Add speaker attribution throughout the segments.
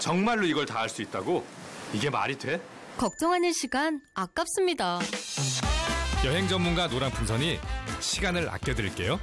Speaker 1: 정말로 이걸 다 할 수 있다고? 이게 말이 돼?
Speaker 2: 걱정하는 시간 아깝습니다.
Speaker 3: 여행 전문가 노랑풍선이 시간을 아껴드릴게요.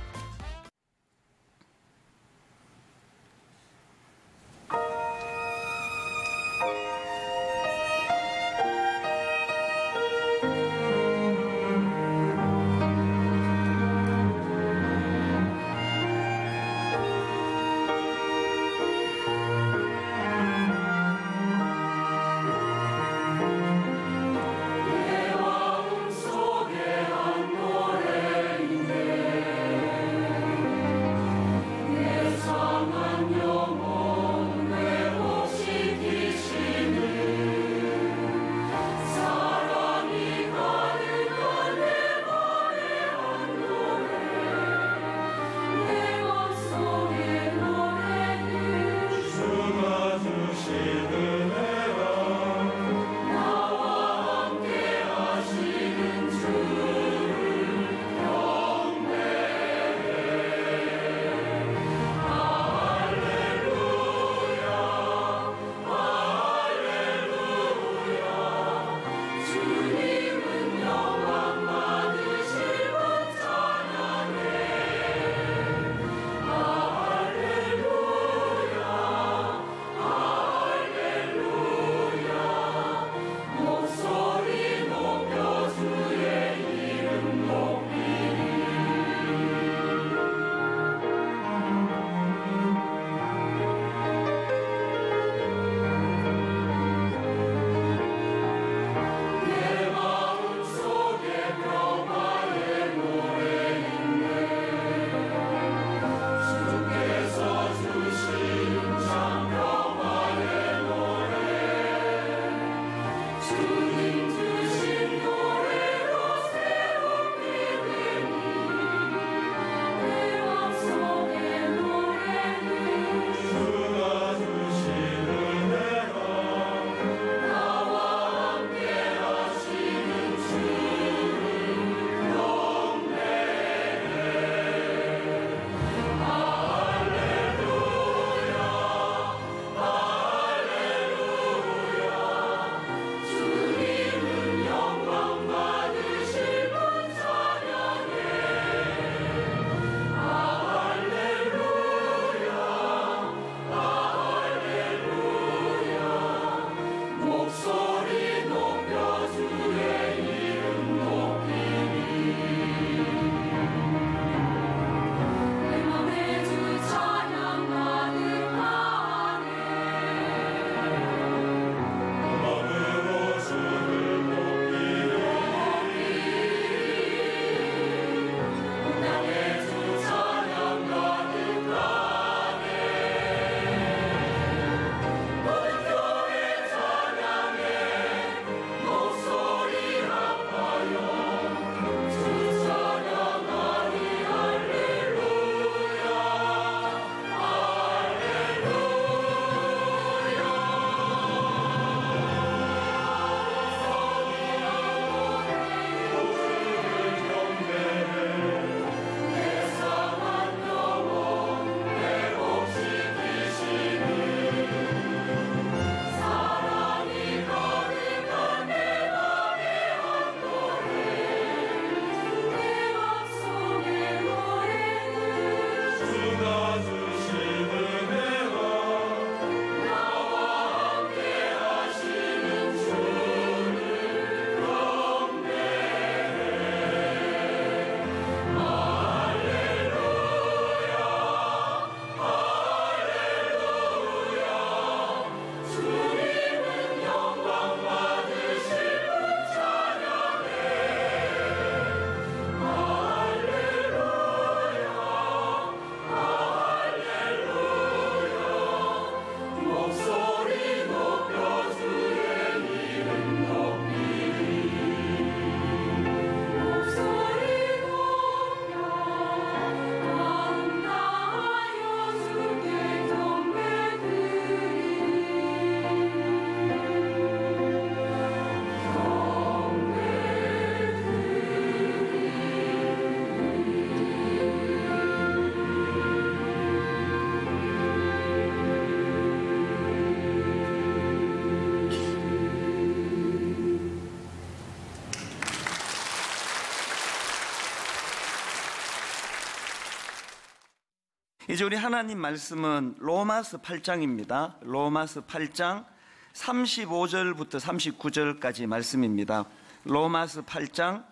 Speaker 4: 이제 우리 하나님 말씀은 로마서 8장입니다. 로마서 8장 35절부터 39절까지 말씀입니다. 로마서 8장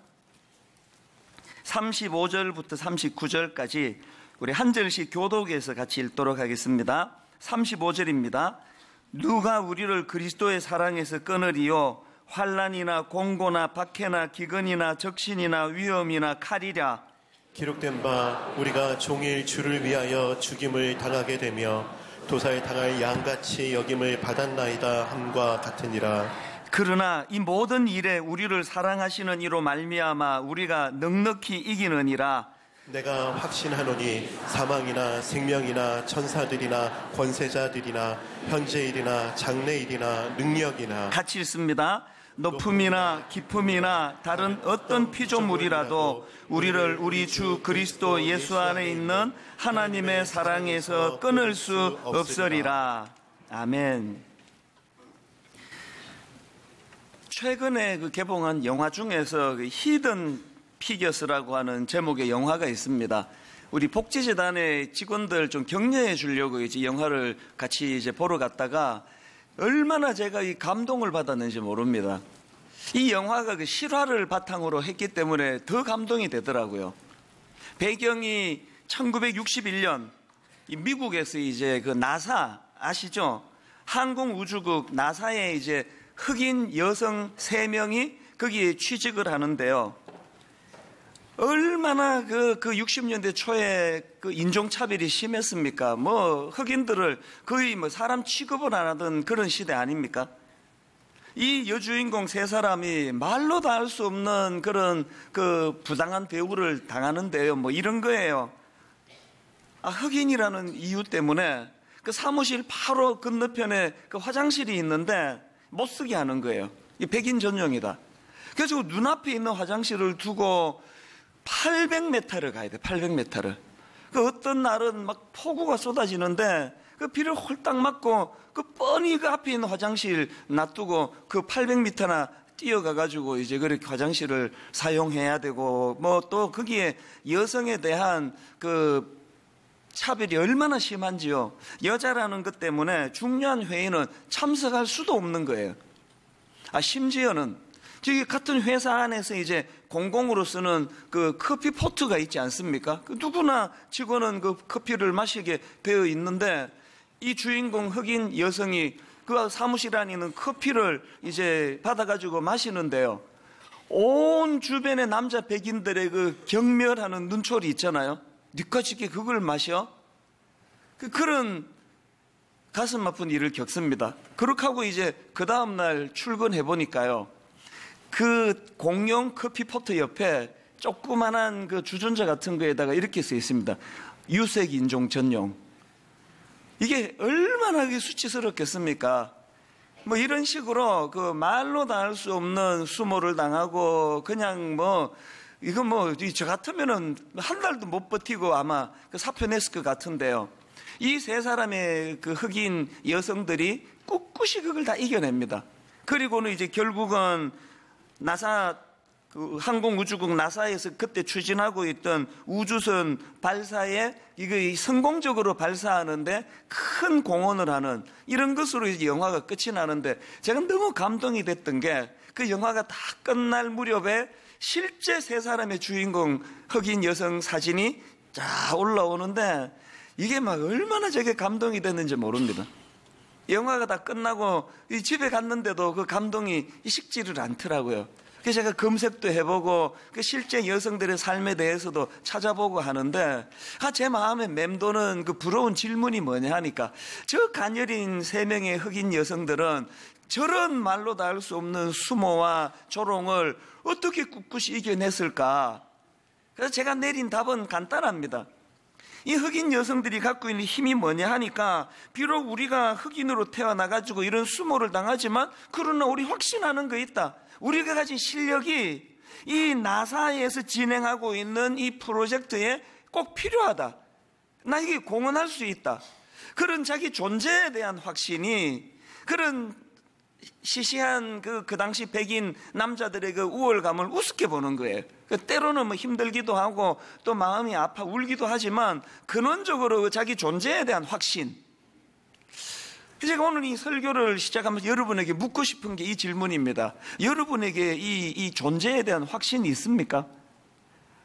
Speaker 4: 35절부터 39절까지 우리 한 절씩 교독해서 같이 읽도록 하겠습니다. 35절입니다. 누가 우리를 그리스도의 사랑에서 끊으리요? 환난이나 공고나 박해나 기근이나 적신이나 위험이나 칼이랴.
Speaker 5: 기록된 바 우리가 종일 주를 위하여 죽임을 당하게 되며 도사에 당할 양같이 여김을 받았나이다 함과 같으니라.
Speaker 4: 그러나 이 모든 일에 우리를 사랑하시는 이로 말미암아 우리가 넉넉히 이기느니라.
Speaker 5: 내가 확신하노니 사망이나 생명이나 천사들이나 권세자들이나 현재일이나 장래일이나 능력이나
Speaker 4: 같이 읽습니다. 높음이나 깊음이나 다른 어떤 피조물이라도 우리를 우리 주 그리스도 예수 안에 있는 하나님의 사랑에서 끊을 수 없으리라. 아멘. 최근에 개봉한 영화 중에서 히든 피겨스라고 하는 제목의 영화가 있습니다. 우리 복지재단의 직원들 좀 격려해 주려고 이제 영화를 같이 이제 보러 갔다가 얼마나 제가 이 감동을 받았는지 모릅니다. 이 영화가 실화를 바탕으로 했기 때문에 더 감동이 되더라고요. 배경이 1961년 미국에서 이제 나사 아시죠? 항공우주국 나사에 이제 흑인 여성 3명이 거기에 취직을 하는데요. 얼마나 그 60년대 초에 인종차별이 심했습니까? 흑인들을 거의 사람 취급을 안 하던 그런 시대 아닙니까? 이 여주인공 3사람이 말로 다 할 수 없는 그런 부당한 대우를 당하는데요. 이런 거예요. 흑인이라는 이유 때문에 사무실 바로 건너편에 화장실이 있는데 못 쓰게 하는 거예요. 이 백인 전용이다. 그래서 눈앞에 있는 화장실을 두고 800m를 가야 돼. 800m를. 어떤 날은 폭우가 쏟아지는데 비를 홀딱 맞고 뻔히 앞에 있는 화장실 놔두고 800m나 뛰어가가지고 이제 그렇게 화장실을 사용해야 되고 또 거기에 여성에 대한 차별이 얼마나 심한지요. 여자라는 것 때문에 중요한 회의는 참석할 수도 없는 거예요. 심지어는 저기 같은 회사 안에서 이제 공공으로 쓰는 커피 포트가 있지 않습니까? 누구나 직원은 커피를 마시게 되어 있는데 이 주인공 흑인 여성이 사무실 안에 있는 커피를 이제 받아가지고 마시는데요. 온 주변의 남자 백인들의 경멸하는 눈초리 있잖아요. 니까짓 그걸 마셔? 그런 가슴 아픈 일을 겪습니다. 그렇게 하고 이제 그 다음날 출근해 보니까요. 공용 커피 포트 옆에 조그만한 주전자 같은 거에다가 이렇게 써 있습니다. 유색 인종 전용. 이게 얼마나 수치스럽겠습니까? 이런 식으로 말로 다 할 수 없는 수모를 당하고 그냥 저 같으면은 한 달도 못 버티고 아마 사표 냈을 것 같은데요. 이 3사람의 흑인 여성들이 꿋꿋이 그걸 다 이겨냅니다. 그리고는 이제 결국은 나사 항공우주국 나사에서 그때 추진하고 있던 우주선 발사에 이거 성공적으로 발사하는데 큰 공헌을 하는 이런 것으로 이제 영화가 끝이 나는데 제가 너무 감동이 됐던 게 영화가 다 끝날 무렵에 실제 3사람의 주인공 흑인 여성 사진이 쫙 올라오는데 이게 얼마나 제게 감동이 됐는지 모릅니다. 영화가 다 끝나고 집에 갔는데도 감동이 식지를 않더라고요. 그래서 제가 검색도 해보고 실제 여성들의 삶에 대해서도 찾아보고 하는데 제 마음에 맴도는 부러운 질문이 뭐냐 하니까 저 가녀린 3명의 흑인 여성들은 저런 말로 다 할 수 없는 수모와 조롱을 어떻게 꿋꿋이 이겨냈을까? 그래서 제가 내린 답은 간단합니다. 이 흑인 여성들이 갖고 있는 힘이 뭐냐 하니까 비록 우리가 흑인으로 태어나가지고 이런 수모를 당하지만 그러나 우리 확신하는 거 있다. 우리가 가진 실력이 이 나사에서 진행하고 있는 이 프로젝트에 꼭 필요하다. 나 이게 공헌할 수 있다. 그런 자기 존재에 대한 확신이 그런 시시한 그 당시 백인 남자들의 그 우월감을 우습게 보는 거예요. 때로는 뭐 힘들기도 하고 또 마음이 아파 울기도 하지만 근원적으로 자기 존재에 대한 확신. 제가 오늘 이 설교를 시작하면서 여러분에게 묻고 싶은 게 이 질문입니다. 여러분에게 이 존재에 대한 확신이 있습니까?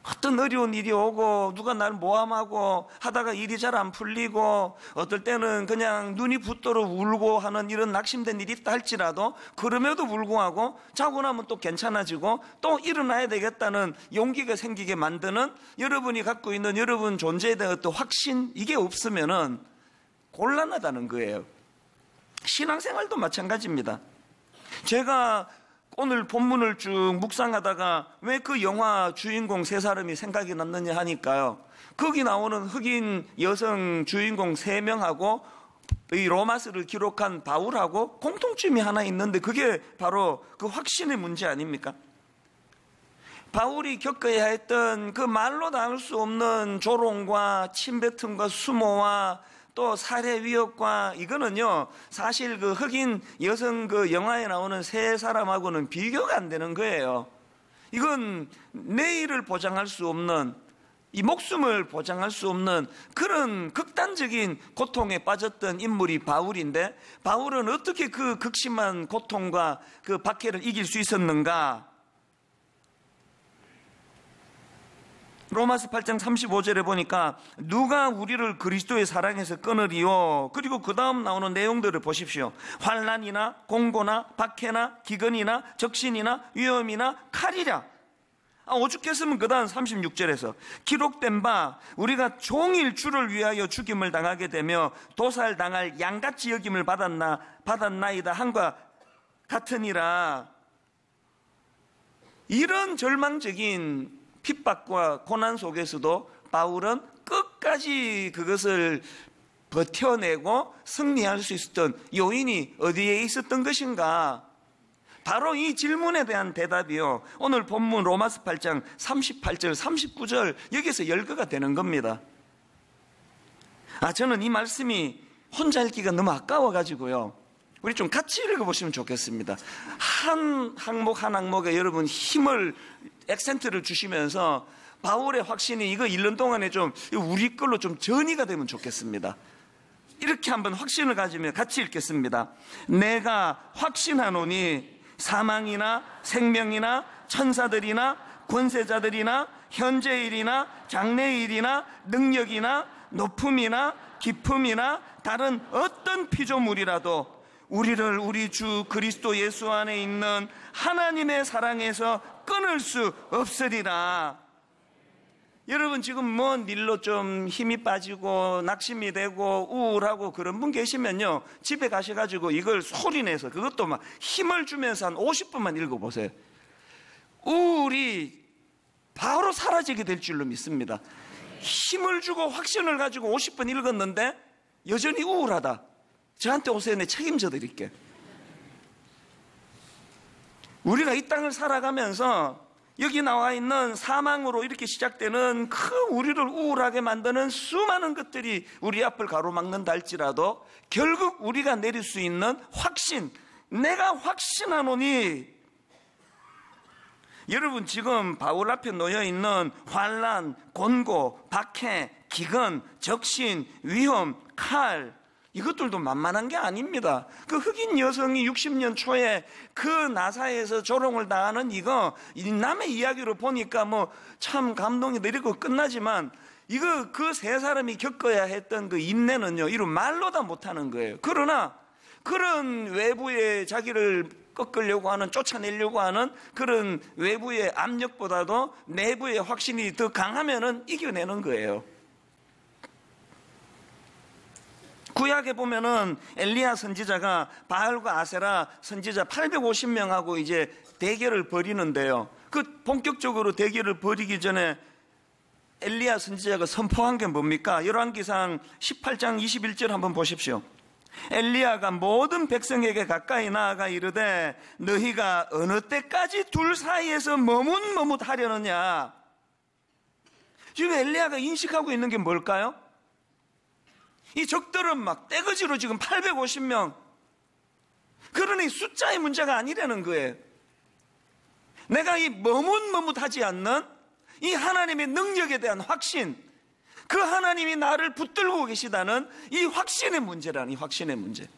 Speaker 4: 어떤 어려운 일이 오고 누가 날 모함하고 하다가 일이 잘 안 풀리고 어떨 때는 그냥 눈이 붓도록 울고 하는 이런 낙심된 일이 있다 할지라도 그럼에도 불구하고 자고 나면 또 괜찮아지고 또 일어나야 되겠다는 용기가 생기게 만드는 여러분이 갖고 있는 여러분 존재에 대한 어떤 확신, 이게 없으면은 곤란하다는 거예요. 신앙생활도 마찬가지입니다. 제가 오늘 본문을 쭉 묵상하다가 왜 그 영화 주인공 세 사람이 생각이 났느냐 하니까요, 거기 나오는 흑인 여성 주인공 3명하고 이 로마서를 기록한 바울하고 공통점이 하나 있는데 그게 바로 그 확신의 문제 아닙니까? 바울이 겪어야 했던 그 말로 나눌 수 없는 조롱과 침뱉음과 수모와 또 살해 위협과, 이거는요 사실 그 흑인 여성 그 영화에 나오는 세 사람하고는 비교가 안 되는 거예요. 이건 내일을 보장할 수 없는, 이 목숨을 보장할 수 없는 그런 극단적인 고통에 빠졌던 인물이 바울인데, 바울은 어떻게 그 극심한 고통과 그 박해를 이길 수 있었는가? 로마서 8장 35절에 보니까 누가 우리를 그리스도의 사랑에서 끊으리요? 그리고 그 다음 나오는 내용들을 보십시오. 환난이나 공고나 박해나 기근이나 적신이나 위험이나 칼이랴. 오죽했으면 그 다음 36절에서 기록된 바 우리가 종일 주를 위하여 죽임을 당하게 되며 도살당할 양같이 여김을 받았나이다 한과 같으니라. 이런 절망적인 핍박과 고난 속에서도 바울은 끝까지 그것을 버텨내고 승리할 수 있었던 요인이 어디에 있었던 것인가? 바로 이 질문에 대한 대답이요, 오늘 본문 로마서 8장 38절 39절 여기서 열거가 되는 겁니다. 저는 이 말씀이 혼자 읽기가 너무 아까워가지고요, 우리 좀 같이 읽어보시면 좋겠습니다. 한 항목 한 항목에 여러분 힘을, 액센트를 주시면서 바울의 확신이 이거 읽는 동안에 좀 우리 걸로 좀 전이가 되면 좋겠습니다. 이렇게 한번 확신을 가지면 같이 읽겠습니다. 내가 확신하노니 사망이나 생명이나 천사들이나 권세자들이나 현재일이나 장래일이나 능력이나 높음이나 깊음이나 다른 어떤 피조물이라도 우리를 우리 주 그리스도 예수 안에 있는 하나님의 사랑에서 끊을 수 없으리라. 여러분 지금 뭔 일로 좀 힘이 빠지고 낙심이 되고 우울하고 그런 분 계시면요, 집에 가셔가지고 이걸 소리내서 그것도 막 힘을 주면서 한 50분만 읽어보세요. 우울이 바로 사라지게 될 줄로 믿습니다. 힘을 주고 확신을 가지고 50분 읽었는데 여전히 우울하다, 저한테 오세요. 내 책임져 드릴게요. 우리가 이 땅을 살아가면서 여기 나와 있는 사망으로 이렇게 시작되는 우리를 우울하게 만드는 수많은 것들이 우리 앞을 가로막는다 할지라도 결국 우리가 내릴 수 있는 확신, 내가 확신하노니. 여러분 지금 바울 앞에 놓여있는 환난, 곤고, 박해, 기근, 적신, 위험, 칼, 이것들도 만만한 게 아닙니다. 그 흑인 여성이 60년 초에 그 나사에서 조롱을 당하는 이거 남의 이야기로 보니까 뭐 참 감동이 내리고 끝나지만, 이거 그 세 사람이 겪어야 했던 그 인내는요, 이런 말로 다 못하는 거예요. 그러나 그런 외부의 자기를 꺾으려고 하는, 쫓아내려고 하는 그런 외부의 압력보다도 내부의 확신이 더 강하면은 이겨내는 거예요. 구약에 보면은 엘리야 선지자가 바알과 아세라 선지자 850명하고 이제 대결을 벌이는데요, 그 본격적으로 대결을 벌이기 전에 엘리야 선지자가 선포한 게 뭡니까? 열왕기상 18장 21절 한번 보십시오. 엘리야가 모든 백성에게 가까이 나아가 이르되 너희가 어느 때까지 둘 사이에서 머뭇머뭇하려느냐. 지금 엘리야가 인식하고 있는 게 뭘까요? 이 적들은 막 떼거지로 지금 850명, 그러니 숫자의 문제가 아니라는 거예요. 내가 이 머뭇머뭇하지 않는 이 하나님의 능력에 대한 확신, 그 하나님이 나를 붙들고 계시다는 이 확신의 문제라는, 이 확신의 문제.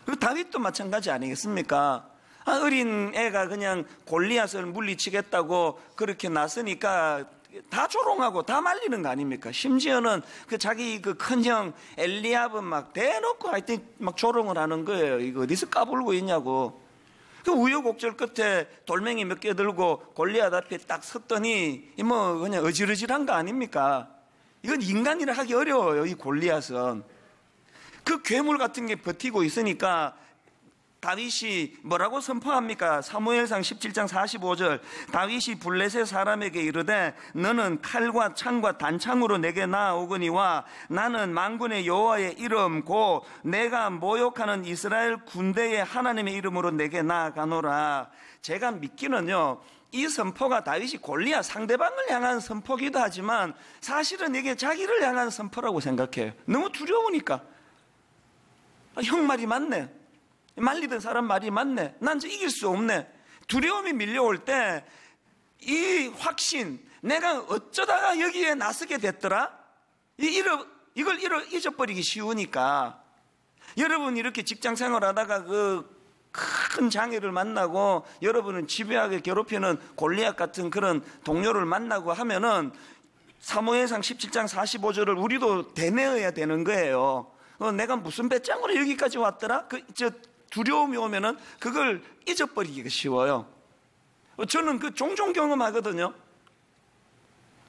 Speaker 4: 그 다윗도 마찬가지 아니겠습니까? 어린 애가 그냥 골리앗을 물리치겠다고 그렇게 나서니까 다 조롱하고 다 말리는 거 아닙니까? 심지어는 그 자기 그 큰형 엘리압은 막 대놓고 하여튼 막 조롱을 하는 거예요. 이거 어디서 까불고 있냐고. 그 우여곡절 끝에 돌멩이 몇 개 들고 골리앗 앞에 딱 섰더니 뭐 그냥 어질어질한 거 아닙니까? 이건 인간이라 하기 어려워요. 이 골리앗은. 그 괴물 같은 게 버티고 있으니까 다윗이 뭐라고 선포합니까? 사무엘상 17장 45절. 다윗이 블레셋 사람에게 이르되 너는 칼과 창과 단창으로 내게 나아오거니와 나는 만군의 여호와의 이름 곧 내가 모욕하는 이스라엘 군대의 하나님의 이름으로 내게 나아가노라. 제가 믿기는요, 이 선포가 다윗이 골리앗 상대방을 향한 선포기도 하지만 사실은 이게 자기를 향한 선포라고 생각해요. 너무 두려우니까. 형 말이 맞네. 말리던 사람 말이 맞네. 난 이제 이길 수 없네. 두려움이 밀려올 때 이 확신, 내가 어쩌다가 여기에 나서게 됐더라? 이걸 잊어버리기 쉬우니까. 여러분 이렇게 직장 생활하다가 그 큰 장애를 만나고 여러분은 집요하게 괴롭히는 골리앗 같은 그런 동료를 만나고 하면은 사무엘상 17장 45절을 우리도 되뇌어야 되는 거예요. 내가 무슨 배짱으로 여기까지 왔더라? 두려움이 오면은 그걸 잊어버리기가 쉬워요. 저는 그 종종 경험하거든요.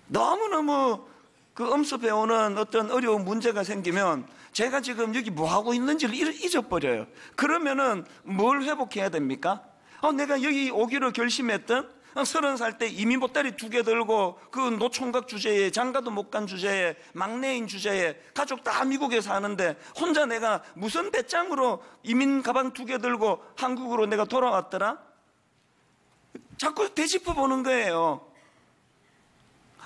Speaker 4: 너무너무 그 엄습해오는 어떤 어려운 문제가 생기면 제가 지금 여기 뭐 하고 있는지를 잊어버려요. 그러면은 뭘 회복해야 됩니까? 내가 여기 오기로 결심했던 30살 때 이민 보따리 2개 들고 그 노총각 주제에 장가도 못 간 주제에 막내인 주제에 가족 다 미국에 사는데 혼자 내가 무슨 배짱으로 이민 가방 2개 들고 한국으로 내가 돌아왔더라? 자꾸 되짚어 보는 거예요.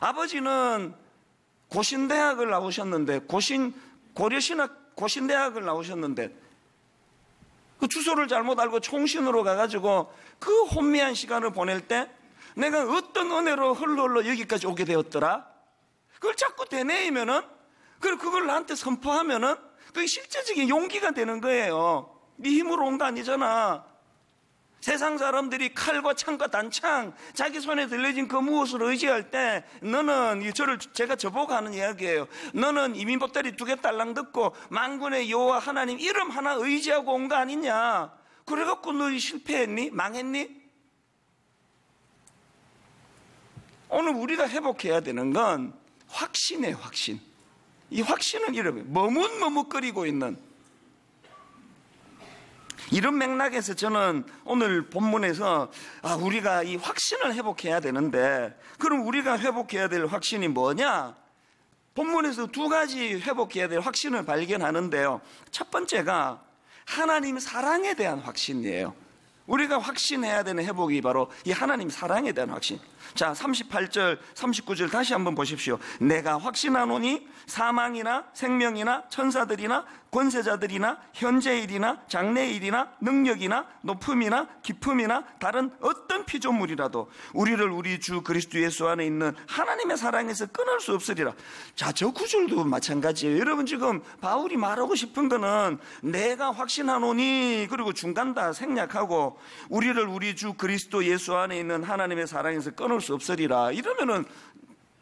Speaker 4: 아버지는 고신대학을 나오셨는데 고려신학 고신대학을 나오셨는데 그 주소를 잘못 알고 총신으로 가가지고 그 혼미한 시간을 보낼 때 내가 어떤 은혜로 흘러 여기까지 오게 되었더라? 그걸 자꾸 되뇌이면은, 그걸 나한테 선포하면은 그게 실제적인 용기가 되는 거예요. 네 힘으로 온 거 아니잖아. 세상 사람들이 칼과 창과 단창, 자기 손에 들려진 그 무엇을 의지할 때 너는, 제가 저보고 하는 이야기예요. 너는 이민 보따리 2개 딸랑 듣고 만군의 여호와 하나님 이름 하나 의지하고 온 거 아니냐? 그래갖고 너 실패했니? 망했니? 오늘 우리가 회복해야 되는 건 확신이에요, 확신. 이 확신은 이렇게 머뭇머뭇거리고 있는 이런 맥락에서 저는 오늘 본문에서 우리가 이 확신을 회복해야 되는데, 그럼 우리가 회복해야 될 확신이 뭐냐? 본문에서 2가지 회복해야 될 확신을 발견하는데요. 첫 번째가 하나님 사랑에 대한 확신이에요. 우리가 확신해야 되는 회복이 바로 이 하나님 사랑에 대한 확신. 자, 38절, 39절 다시 한번 보십시오. 내가 확신하노니 사망이나 생명이나 천사들이나 권세자들이나 현재일이나 장래일이나 능력이나 높음이나 깊음이나 다른 어떤 피조물이라도 우리를 우리 주 그리스도 예수 안에 있는 하나님의 사랑에서 끊을 수 없으리라. 자, 저 구절도 마찬가지예요. 여러분 지금 바울이 말하고 싶은 거는 내가 확신하노니, 그리고 중간 다 생략하고 우리를 우리 주 그리스도 예수 안에 있는 하나님의 사랑에서 끊을 수 없으리라. 이러면은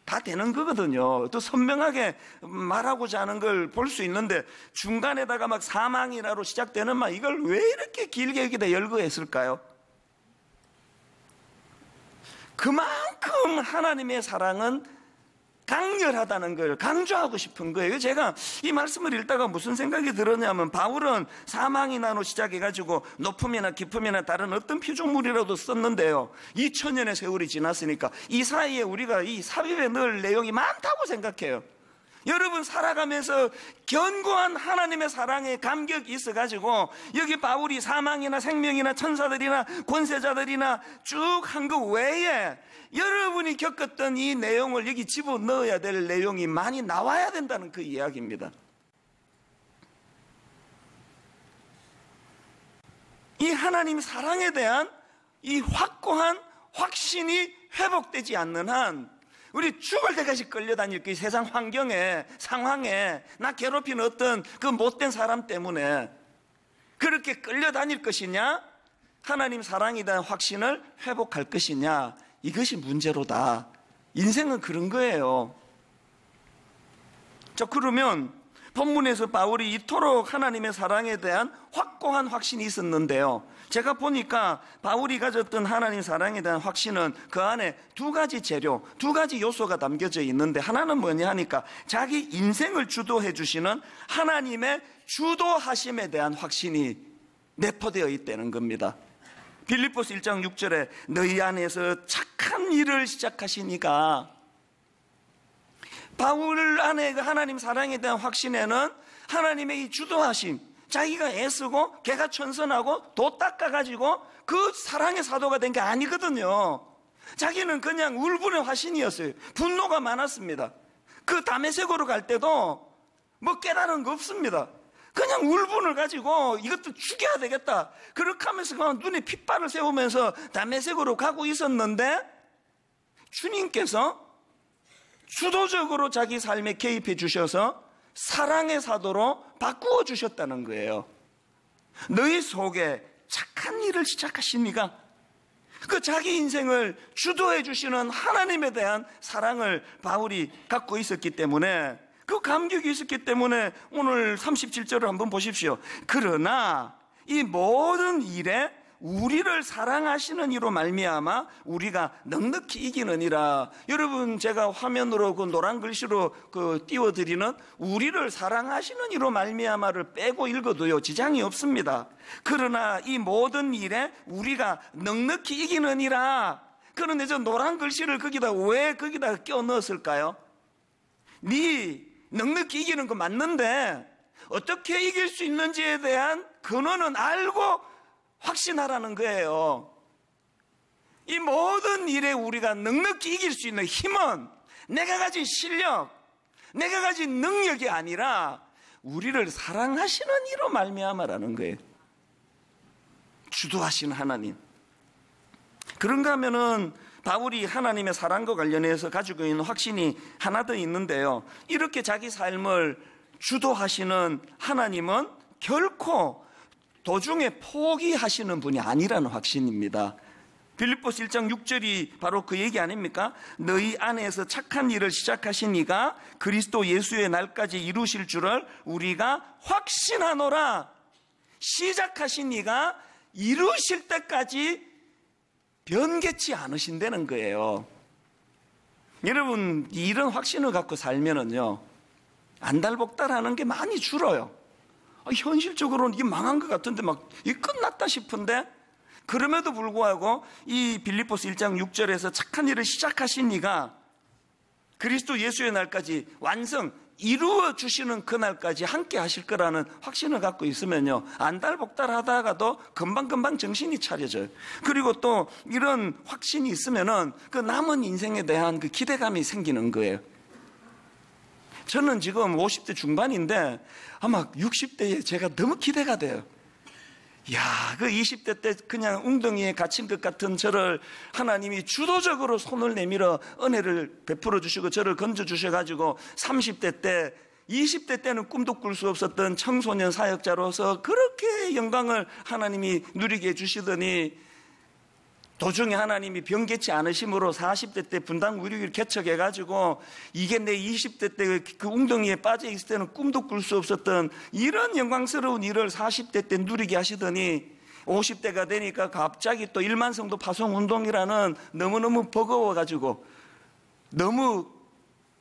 Speaker 4: 다 되는 거거든요. 또 선명하게 말하고자 하는 걸 볼 수 있는데 중간에다가 막 사망이라로 시작되는 말, 이걸 왜 이렇게 길게 여기다 열거했을까요? 그만큼 하나님의 사랑은 강렬하다는 걸 강조하고 싶은 거예요. 제가 이 말씀을 읽다가 무슨 생각이 들었냐면, 바울은 사망이나로 시작해가지고 높음이나 깊음이나 다른 어떤 피조물이라도 썼는데요, 2000년의 세월이 지났으니까 이 사이에 우리가 이 삽입에 넣을 내용이 많다고 생각해요. 여러분 살아가면서 견고한 하나님의 사랑에 감격이 있어가지고 여기 바울이 사망이나 생명이나 천사들이나 권세자들이나 쭉 한 거 외에 여러분이 겪었던 이 내용을 여기 집어넣어야 될 내용이 많이 나와야 된다는 그 이야기입니다. 이 하나님 사랑에 대한 이 확고한 확신이 회복되지 않는 한 우리 죽을 때까지 끌려다닐 그 세상 환경에, 상황에, 나 괴롭히는 어떤 그 못된 사람 때문에 그렇게 끌려다닐 것이냐, 하나님 사랑에 대한 확신을 회복할 것이냐, 이것이 문제로다. 인생은 그런 거예요. 자, 그러면 본문에서 바울이 이토록 하나님의 사랑에 대한 확고한 확신이 있었는데요, 제가 보니까 바울이 가졌던 하나님 사랑에 대한 확신은 그 안에 두 가지 재료, 두 가지 요소가 담겨져 있는데, 하나는 뭐냐 하니까 자기 인생을 주도해 주시는 하나님의 주도하심에 대한 확신이 내포되어 있다는 겁니다. 빌립보서 1장 6절에 너희 안에서 착한 일을 시작하신 이가, 바울 안에 그 하나님 사랑에 대한 확신에는 하나님의 이 주도하심, 자기가 애쓰고 개가 천선하고 도 닦아가지고 그 사랑의 사도가 된 게 아니거든요. 자기는 그냥 울분의 화신이었어요. 분노가 많았습니다. 그 다메섹으로 갈 때도 뭐 깨달은 거 없습니다. 그냥 울분을 가지고 이것도 죽여야 되겠다, 그렇게 하면서 그냥 눈에 핏발을 세우면서 다메섹으로 가고 있었는데, 주님께서 주도적으로 자기 삶에 개입해 주셔서 사랑의 사도로 바꾸어 주셨다는 거예요. 너희 속에 착한 일을 시작하신 이가, 그 자기 인생을 주도해 주시는 하나님에 대한 사랑을 바울이 갖고 있었기 때문에, 그 감격이 있었기 때문에 오늘 37절을 한번 보십시오. 그러나 이 모든 일에 우리를 사랑하시는 이로 말미암아 우리가 넉넉히 이기느니라. 여러분, 제가 화면으로 그 노란 글씨로 띄워드리는 우리를 사랑하시는 이로 말미암아를 빼고 읽어도요 지장이 없습니다. 그러나 이 모든 일에 우리가 넉넉히 이기느니라. 그런데 저 노란 글씨를 왜 거기다 끼워 넣었을까요? 네 넉넉히 이기는 거 맞는데 어떻게 이길 수 있는지에 대한 근원은 알고 확신하라는 거예요. 이 모든 일에 우리가 넉넉히 이길 수 있는 힘은 내가 가진 실력, 내가 가진 능력이 아니라 우리를 사랑하시는 이로 말미암아라는 거예요. 주도하시는 하나님. 그런가 하면은 바울이 하나님의 사랑과 관련해서 가지고 있는 확신이 하나 더 있는데요, 이렇게 자기 삶을 주도하시는 하나님은 결코 도중에 포기하시는 분이 아니라는 확신입니다. 빌립보서 1장 6절이 바로 그 얘기 아닙니까? 너희 안에서 착한 일을 시작하신 이가 그리스도 예수의 날까지 이루실 줄을 우리가 확신하노라. 시작하신 이가 이루실 때까지 변개치 않으신다는 거예요. 여러분, 이런 확신을 갖고 살면은요 안달복달하는 게 많이 줄어요. 현실적으로는 이게 망한 것 같은데 막 이게 끝났다 싶은데, 그럼에도 불구하고 이 빌립보서 1장 6절에서 착한 일을 시작하신 이가 그리스도 예수의 날까지 완성 이루어 주시는 그날까지 함께 하실 거라는 확신을 갖고 있으면요 안달복달 하다가도 금방금방 정신이 차려져요. 그리고 또 이런 확신이 있으면은 그 남은 인생에 대한 그 기대감이 생기는 거예요. 저는 지금 50대 중반인데 아마 60대에 제가 너무 기대가 돼요. 야, 그 20대 때 그냥 웅덩이에 갇힌 것 같은 저를 하나님이 주도적으로 손을 내밀어 은혜를 베풀어 주시고 저를 건져 주셔가지고 30대 때, 20대 때는 꿈도 꿀 수 없었던 청소년 사역자로서 그렇게 영광을 하나님이 누리게 해주시더니 도중에 하나님이 변개치 않으심으로 40대 때 분당 의료기를 개척해가지고 이게 내 20대 때 그 웅덩이에 빠져 있을 때는 꿈도 꿀 수 없었던 이런 영광스러운 일을 40대 때 누리게 하시더니 50대가 되니까 갑자기 또 1만 성도 파송운동이라는 너무너무 버거워가지고 너무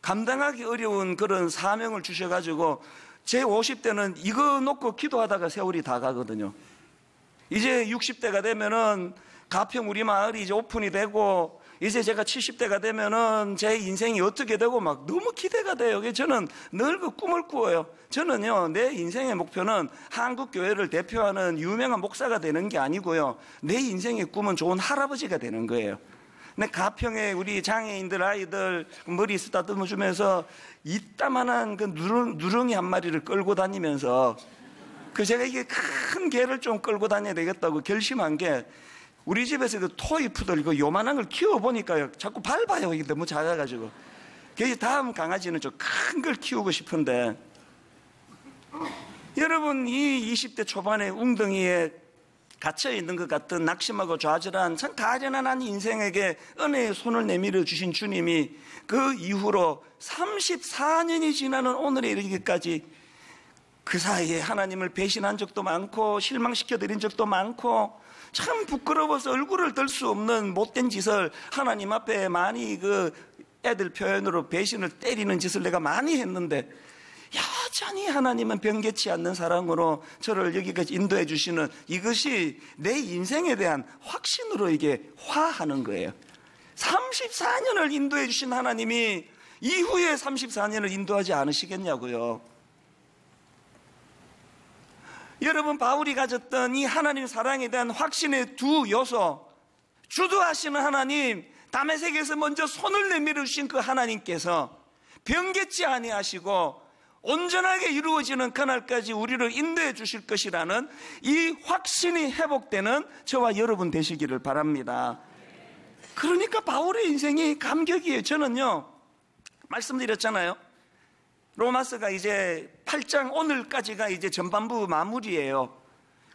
Speaker 4: 감당하기 어려운 그런 사명을 주셔가지고 제 50대는 이거 놓고 기도하다가 세월이 다 가거든요. 이제 60대가 되면은 가평 우리 마을이 이제 오픈이 되고 이제 제가 70대가 되면은 제 인생이 어떻게 되고 막 너무 기대가 돼요. 저는 늘 그 꿈을 꾸어요. 저는요, 내 인생의 목표는 한국 교회를 대표하는 유명한 목사가 되는 게 아니고요, 내 인생의 꿈은 좋은 할아버지가 되는 거예요. 근데 가평에 우리 장애인들 아이들 머리 쓰다듬어 주면서 이따만한 그 누렁이 한 마리를 끌고 다니면서 제가 이게 큰 개를 좀 끌고 다녀야 되겠다고 결심한 게, 우리 집에서 그 토이 푸들 그 요만한 걸 키워보니까요, 자꾸 밟아요. 이게 너무 작아가지고. 그래서 다음 강아지는 좀 큰 걸 키우고 싶은데, 여러분, 이 20대 초반에 웅덩이에 갇혀있는 것 같은 낙심하고 좌절한 참 가련한 인생에게 은혜의 손을 내밀어 주신 주님이 그 이후로 34년이 지나는 오늘에 이르기까지 그 사이에 하나님을 배신한 적도 많고 실망시켜드린 적도 많고 참 부끄러워서 얼굴을 들 수 없는 못된 짓을 하나님 앞에 많이 그 애들 표현으로 배신을 때리는 짓을 내가 많이 했는데, 여전히 하나님은 변개치 않는 사랑으로 저를 여기까지 인도해 주시는 이것이 내 인생에 대한 확신으로 이게 화하는 거예요. 34년을 인도해 주신 하나님이 이후에 34년을 인도하지 않으시겠냐고요. 여러분, 바울이 가졌던 이 하나님 사랑에 대한 확신의 두 요소, 주도하시는 하나님, 다메섹에서 먼저 손을 내밀어 주신 그 하나님께서 변개치 아니하시고 온전하게 이루어지는 그날까지 우리를 인도해 주실 것이라는 이 확신이 회복되는 저와 여러분 되시기를 바랍니다. 그러니까 바울의 인생이 감격이에요. 저는요, 말씀드렸잖아요. 로마서가 이제 8장 오늘까지가 이제 전반부 마무리예요.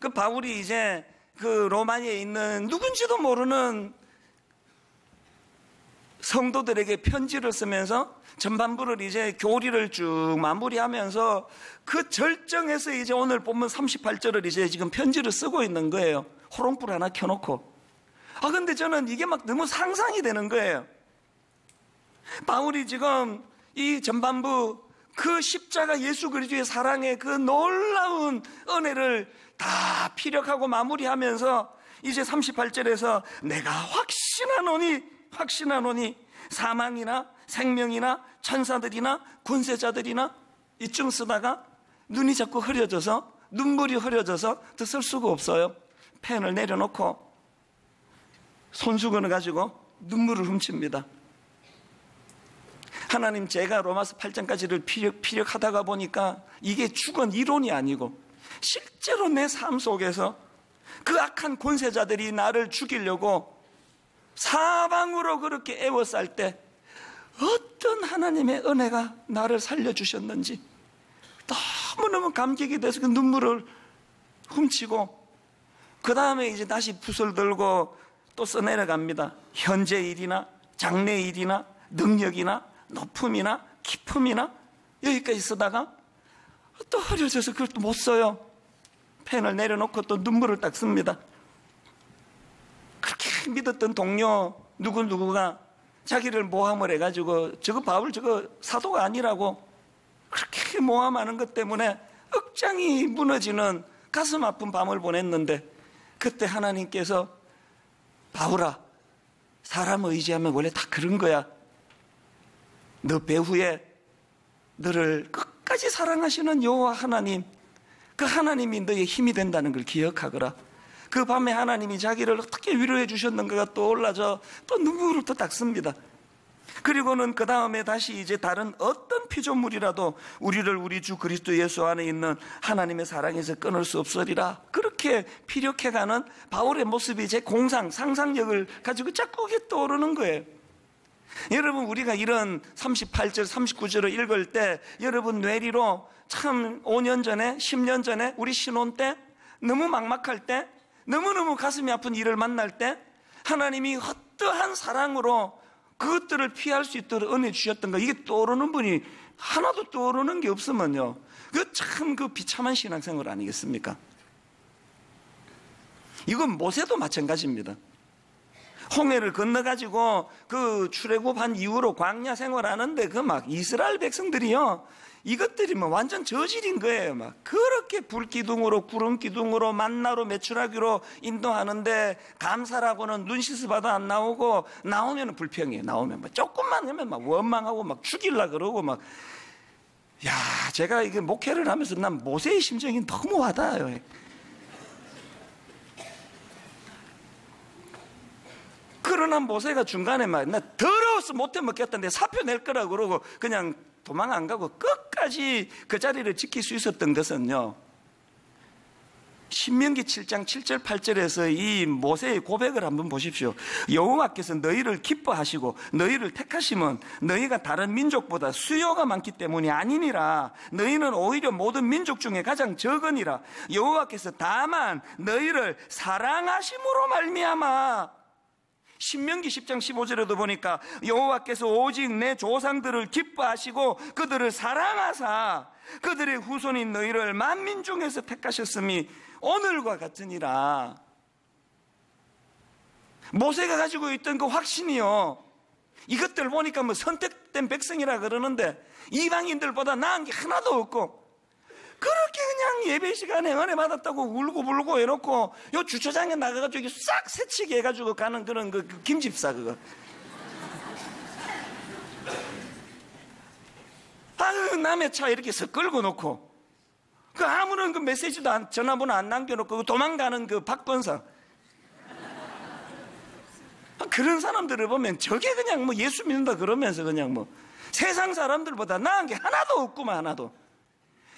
Speaker 4: 그 바울이 이제 그 로마에 있는 누군지도 모르는 성도들에게 편지를 쓰면서 전반부를 이제 교리를 쭉 마무리하면서 그 절정에서 이제 오늘 본문 38절을 이제 지금 편지를 쓰고 있는 거예요. 호롱불 하나 켜놓고. 근데 저는 이게 막 너무 상상이 되는 거예요. 바울이 지금 이 전반부 그 십자가 예수 그리스도의 사랑의 그 놀라운 은혜를 다 피력하고 마무리하면서 이제 38절에서 내가 확신하노니 사망이나 생명이나 천사들이나 군세자들이나 이쯤 쓰다가 눈이 자꾸 흐려져서 눈물이 흐려져서 더 쓸 수가 없어요. 펜을 내려놓고 손수건을 가지고 눈물을 훔칩니다. 하나님, 제가 로마서 8장까지를 피력하다가 보니까 이게 죽은 이론이 아니고 실제로 내 삶 속에서 그 악한 권세자들이 나를 죽이려고 사방으로 그렇게 애워쌀 때 어떤 하나님의 은혜가 나를 살려주셨는지 너무너무 감격이 돼서 그 눈물을 훔치고, 그 다음에 이제 다시 붓을 들고 또 써내려갑니다. 현재 일이나 장래 일이나 능력이나 높음이나 기품이나 여기까지 쓰다가 또 흐려져서 그걸 또 못 써요. 펜을 내려놓고 또 눈물을 딱 씁니다. 그렇게 믿었던 동료 누구가 자기를 모함을 해가지고 저거 바울 저거 사도가 아니라고 그렇게 모함하는 것 때문에 억장이 무너지는 가슴 아픈 밤을 보냈는데, 그때 하나님께서 바울아, 사람을 의지하면 원래 다 그런 거야. 너 배후에 너를 끝까지 사랑하시는 여호와 하나님, 그 하나님이 너의 힘이 된다는 걸 기억하거라. 그 밤에 하나님이 자기를 어떻게 위로해 주셨는가가 떠올라져 또 눈물을 또 닦습니다. 그리고는 그 다음에 다시 이제 다른 어떤 피조물이라도 우리를 우리 주 그리스도 예수 안에 있는 하나님의 사랑에서 끊을 수 없으리라. 그렇게 피력해가는 바울의 모습이 제 상상력을 가지고 자꾸 이게 떠오르는 거예요. 여러분, 우리가 이런 38절, 39절을 읽을 때 여러분 뇌리로 참 5년 전에, 10년 전에 우리 신혼 때 너무 막막할 때, 너무너무 가슴이 아픈 일을 만날 때 하나님이 어떠한 사랑으로 그것들을 피할 수 있도록 은혜 주셨던가, 이게 떠오르는 분이 하나도 떠오르는 게 없으면요, 그 참 그 비참한 신앙생활 아니겠습니까? 이건 모세도 마찬가지입니다. 홍해를 건너가지고 그 출애굽한 이후로 광야 생활하는데 그 막 이스라엘 백성들이요, 이것들이 뭐 완전 저질인 거예요. 막 그렇게 불기둥으로 구름기둥으로 만나로 메추라기로 인도하는데 감사라고는 눈 씻어봐도 안 나오고, 나오면 불평이에요. 나오면 막 조금만 하면 막 원망하고 막 죽이려고 그러고 막. 야, 제가 이게 목회를 하면서 난 모세의 심정이 너무 와닿아요. 그러나 모세가 중간에 막 나 더러워서 못해 먹겠다는데 사표 낼 거라고 그러고 그냥 도망 안 가고 끝까지 그 자리를 지킬 수 있었던 것은요, 신명기 7장 7절 8절에서 이 모세의 고백을 한번 보십시오. 여호와께서 너희를 기뻐하시고 너희를 택하시면 너희가 다른 민족보다 수요가 많기 때문이 아니니라. 너희는 오히려 모든 민족 중에 가장 적으니라. 여호와께서 다만 너희를 사랑하심으로 말미암아. 신명기 10장 15절에도 보니까 여호와께서 오직 내 조상들을 기뻐하시고 그들을 사랑하사 그들의 후손인 너희를 만민 중에서 택하셨음이 오늘과 같으니라. 모세가 가지고 있던 그 확신이요, 이것들 보니까 뭐 선택된 백성이라 그러는데 이방인들보다 나은 게 하나도 없고, 그렇게 그냥 예배 시간에 은혜 받았다고 울고 불고 해놓고 요 주차장에 나가가지고 싹 새치게 해가지고 가는 그런 그 김집사 그거. 아유, 남의 차 이렇게 서 끌고 놓고 그 아무런 그 메시지도 전화번호 안 남겨놓고 도망가는 그 박권사. 그런 사람들을 보면 저게 그냥 뭐 예수 믿는다 그러면서 그냥 뭐 세상 사람들보다 나은 게 하나도 없구만, 하나도.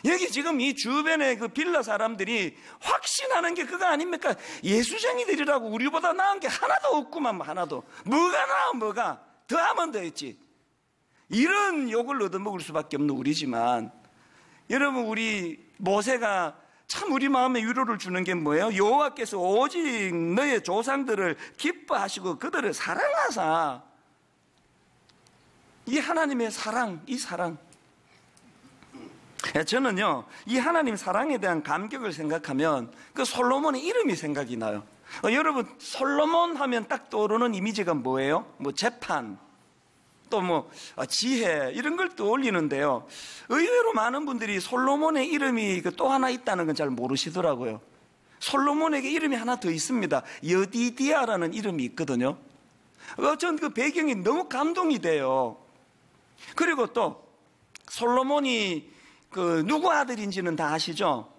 Speaker 4: 여기 지금 이 주변에 그 빌라 사람들이 확신하는 게 그거 아닙니까? 예수쟁이들이라고 우리보다 나은 게 하나도 없구만, 하나도. 뭐가 나아, 뭐가. 더 하면 더 있지. 이런 욕을 얻어먹을 수밖에 없는 우리지만, 여러분, 우리 모세가 참 우리 마음에 위로를 주는 게 뭐예요? 여호와께서 오직 너의 조상들을 기뻐하시고 그들을 사랑하사. 이 하나님의 사랑, 이 사랑. 저는요, 이 하나님 사랑에 대한 감격을 생각하면 그 솔로몬의 이름이 생각이 나요. 여러분, 솔로몬 하면 딱 떠오르는 이미지가 뭐예요? 뭐 재판, 또 뭐 지혜, 이런 걸 떠올리는데요. 의외로 많은 분들이 솔로몬의 이름이 또 하나 있다는 건 잘 모르시더라고요. 솔로몬에게 이름이 하나 더 있습니다. 여디디아라는 이름이 있거든요. 전 그 배경이 너무 감동이 돼요. 그리고 또 솔로몬이 그 누구 아들인지는 다 아시죠?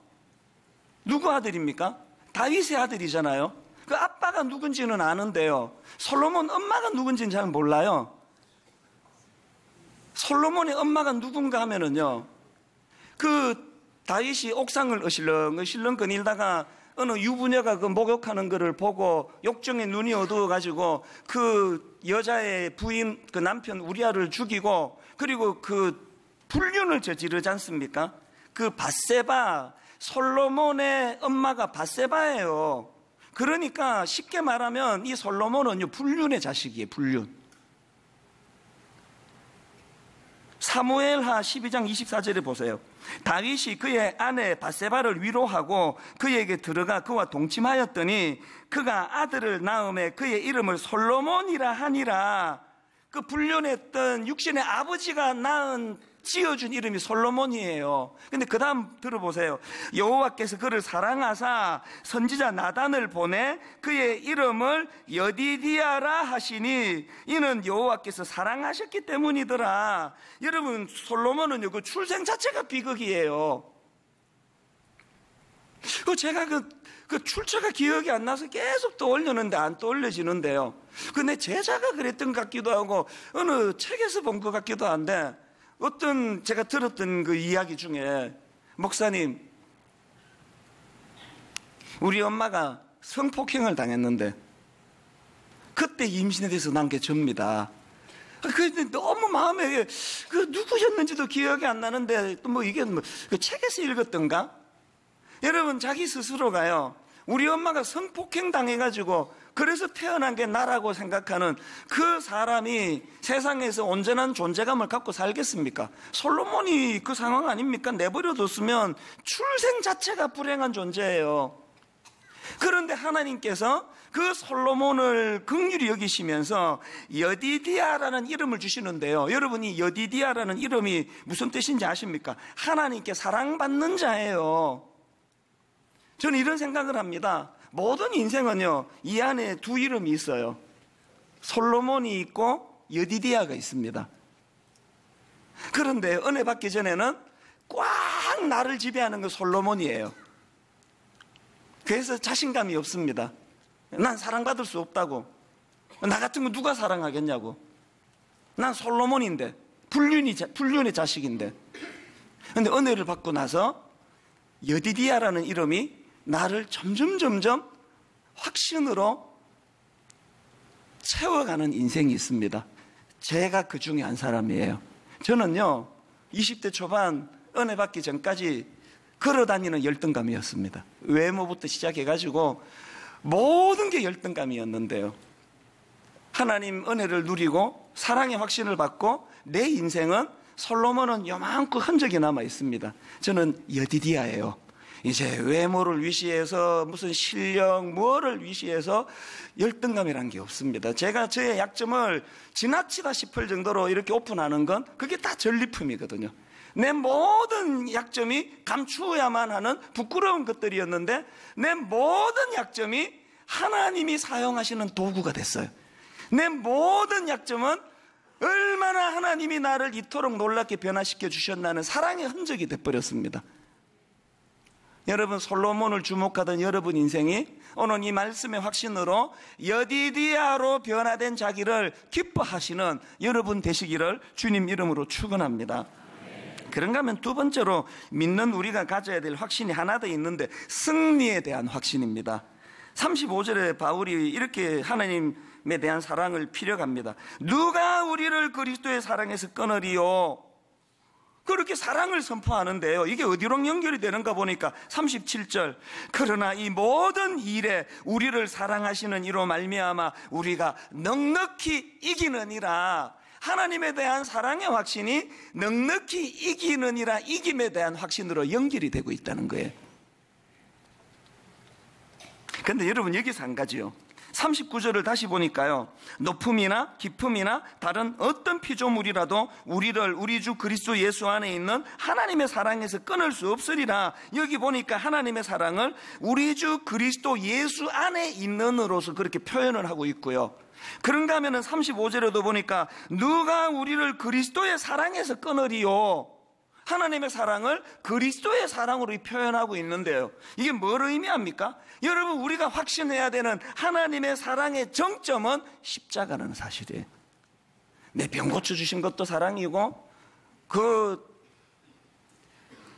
Speaker 4: 누구 아들입니까? 다윗의 아들이잖아요. 그 아빠가 누군지는 아는데요, 솔로몬 엄마가 누군지는 잘 몰라요. 솔로몬의 엄마가 누군가 하면은요, 그 다윗이 옥상을 어실렁 거닐다가 어느 유부녀가 그 목욕하는 거를 보고 욕정에 눈이 어두워가지고 그 여자의 부인, 그 남편 우리아를 죽이고, 그리고 그 불륜을 저지르지 않습니까? 그 밧세바, 솔로몬의 엄마가 밧세바예요. 그러니까 쉽게 말하면 이 솔로몬은 불륜의 자식이에요, 불륜. 사무엘하 12장 24절에 보세요. 다윗이 그의 아내 밧세바를 위로하고 그에게 들어가 그와 동침하였더니 그가 아들을 낳음에 그의 이름을 솔로몬이라 하니라. 그 불륜했던 육신의 아버지가 지어준 이름이 솔로몬이에요. 근데 그 다음 들어보세요. 여호와께서 그를 사랑하사 선지자 나단을 보내 그의 이름을 여디디아라 하시니 이는 여호와께서 사랑하셨기 때문이더라. 여러분, 솔로몬은요, 그 출생 자체가 비극이에요. 제가 그 출처가 기억이 안 나서 계속 떠올렸는데 안 떠올려지는데요. 근데 제자가 그랬던 것 같기도 하고 어느 책에서 본 것 같기도 한데, 어떤 제가 들었던 그 이야기 중에, 목사님, 우리 엄마가 성폭행을 당했는데 그때 임신에 대해서 난 게 접니다. 근데 너무 마음에 그 누구였는지도 기억이 안 나는데 또 뭐 이게 그 책에서 읽었던가? 여러분, 자기 스스로가요, 우리 엄마가 성폭행 당해가지고 그래서 태어난 게 나라고 생각하는 그 사람이 세상에서 온전한 존재감을 갖고 살겠습니까? 솔로몬이 그 상황 아닙니까? 내버려뒀으면 출생 자체가 불행한 존재예요. 그런데 하나님께서 그 솔로몬을 긍휼히 여기시면서 여디디아라는 이름을 주시는데요, 여러분이 여디디아라는 이름이 무슨 뜻인지 아십니까? 하나님께 사랑받는 자예요. 저는 이런 생각을 합니다. 모든 인생은요, 이 안에 두 이름이 있어요. 솔로몬이 있고 여디디아가 있습니다. 그런데 은혜 받기 전에는 꽉 나를 지배하는 건 솔로몬이에요. 그래서 자신감이 없습니다. 난 사랑받을 수 없다고. 나 같은 거 누가 사랑하겠냐고. 난 솔로몬인데, 불륜의 자식인데. 그런데 은혜를 받고 나서 여디디아라는 이름이 나를 점점 확신으로 채워가는 인생이 있습니다. 제가 그 중에 한 사람이에요. 저는요 20대 초반 은혜 받기 전까지 걸어다니는 열등감이었습니다. 외모부터 시작해가지고 모든 게 열등감이었는데요, 하나님 은혜를 누리고 사랑의 확신을 받고 내 인생은 솔로몬은 요만큼 흔적이 남아 있습니다. 저는 여디디아예요. 이제 외모를 위시해서 무슨 실력 뭐를 위시해서 열등감이란 게 없습니다. 제가 저의 약점을 지나치다 싶을 정도로 이렇게 오픈하는 건 그게 다 전리품이거든요. 내 모든 약점이 감추어야만 하는 부끄러운 것들이었는데 내 모든 약점이 하나님이 사용하시는 도구가 됐어요. 내 모든 약점은 얼마나 하나님이 나를 이토록 놀랍게 변화시켜 주셨나는 사랑의 흔적이 돼버렸습니다. 여러분, 솔로몬을 주목하던 여러분 인생이 오늘 이 말씀의 확신으로 여디디아로 변화된 자기를 기뻐하시는 여러분 되시기를 주님 이름으로 축원합니다. 그런가 하면 두 번째로 믿는 우리가 가져야 될 확신이 하나 더 있는데 승리에 대한 확신입니다. 35절에 바울이 이렇게 하나님에 대한 사랑을 피력합니다. 누가 우리를 그리스도의 사랑에서 끊으리요? 그렇게 사랑을 선포하는데요, 이게 어디로 연결이 되는가 보니까 37절, 그러나 이 모든 일에 우리를 사랑하시는 이로 말미암아 우리가 넉넉히 이기느니라. 하나님에 대한 사랑의 확신이 넉넉히 이기느니라, 이김에 대한 확신으로 연결이 되고 있다는 거예요. 그런데 여러분, 여기서 한 가지요, 39절을 다시 보니까요, 높음이나 깊음이나 다른 어떤 피조물이라도 우리를 우리 주 그리스도 예수 안에 있는 하나님의 사랑에서 끊을 수 없으리라. 여기 보니까 하나님의 사랑을 우리 주 그리스도 예수 안에 있는으로서 그렇게 표현을 하고 있고요. 그런가 하면은 35절에도 보니까 누가 우리를 그리스도의 사랑에서 끊으리요? 하나님의 사랑을 그리스도의 사랑으로 표현하고 있는데요, 이게 뭘 의미합니까? 여러분, 우리가 확신해야 되는 하나님의 사랑의 정점은 십자가라는 사실이에요. 내 병 고쳐주신 것도 사랑이고, 그